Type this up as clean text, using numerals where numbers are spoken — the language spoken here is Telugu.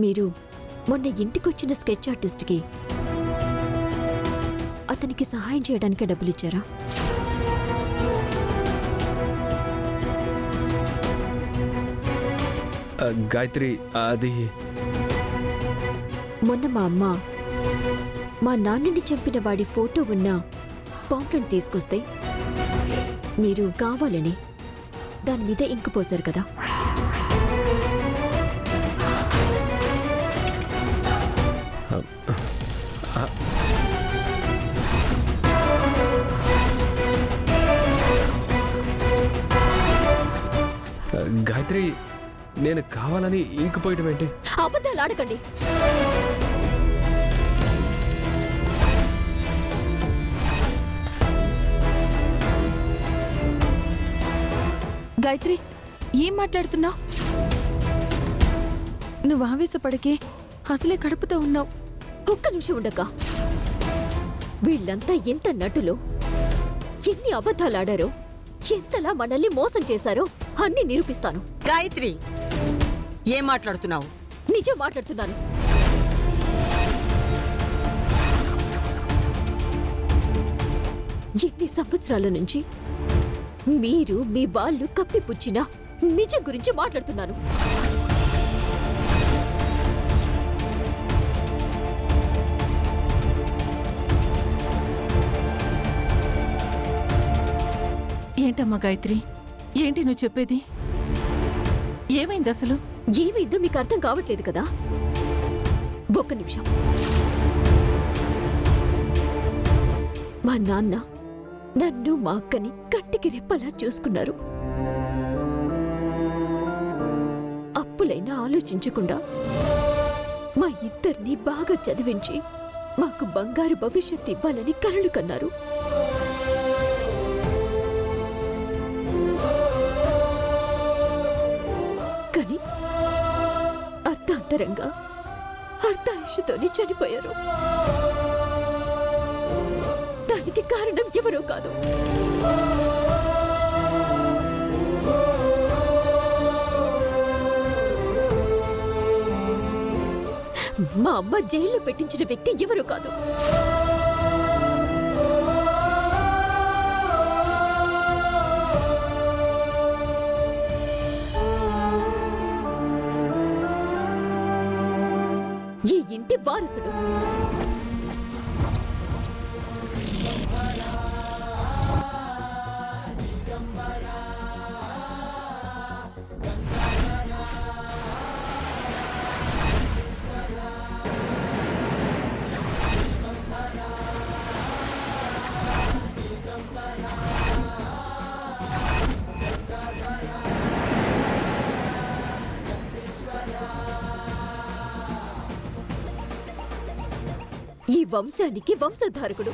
మీరు మొన్న ఇంటికొచ్చిన స్కెచ్ ఆర్టిస్ట్కి అతనికి సహాయం చేయడానికే డబ్బులిచ్చారా? గాయత్రి, అది మొన్న మా అమ్మ మా నాన్నని చంపిన వాడి ఫోటో ఉన్న పాంప్లెట్ తీసుకొస్తే మీరు కావాలని దాని మీద ఇంకు పోశారు కదా. గాయత్రి, నేను కావాలని ఇంకు పోయటం ఏంటి? అబద్ధాలు ఆడకండి. గాయత్రి, ఏం మాట్లాడుతున్నావు? నువ్వు ఆవేశపడకే, అసలే కడుపుతో ఉన్నావు. ఒక్క నిమిషం ఉండక. వీళ్ళంతా ఎంత నటులో, ఎన్ని అబద్ధాలాడారో, ఎంతలా మనల్ని మోసం చేశారో అన్ని నిరూపిస్తాను. గాయత్రి, ఏం మాట్లాడుతున్నావు? నిజం మాట్లాడుతున్నాను. ఎన్ని సంవత్సరాల నుంచి మీరు మీ వాళ్ళు కప్పిపుచ్చిన నిజం గురించి మాట్లాడుతున్నాను. ఏంటమ్మా గాయత్రి, ఏంటి నువ్వు చెప్పేది? ఏమైంది అసలు? ఏమైందో మీకు అర్థం కావట్లేదు కదా. ఒక్క నిమిషం. మా నాన్న నన్ను మా అక్కని కంటికి రెప్పలా చూసుకున్నారు. అప్పులైనా ఆలోచించకుండా మా ఇద్దరిని బాగా చదివించి మాకు బంగారు భవిష్యత్తు ఇవ్వాలని కలలు కన్నారు. కానీ అర్ధాంతరంగా అర్ధాయుషతోనే చనిపోయారు. దానికి కారణం ఎవరో కాదు, మా అమ్మ జైల్లో పెట్టించిన వ్యక్తి ఎవరో కాదు. ఈ ఇంటి వారసుడు. ఈ వంశానికి వంశధారకుడు.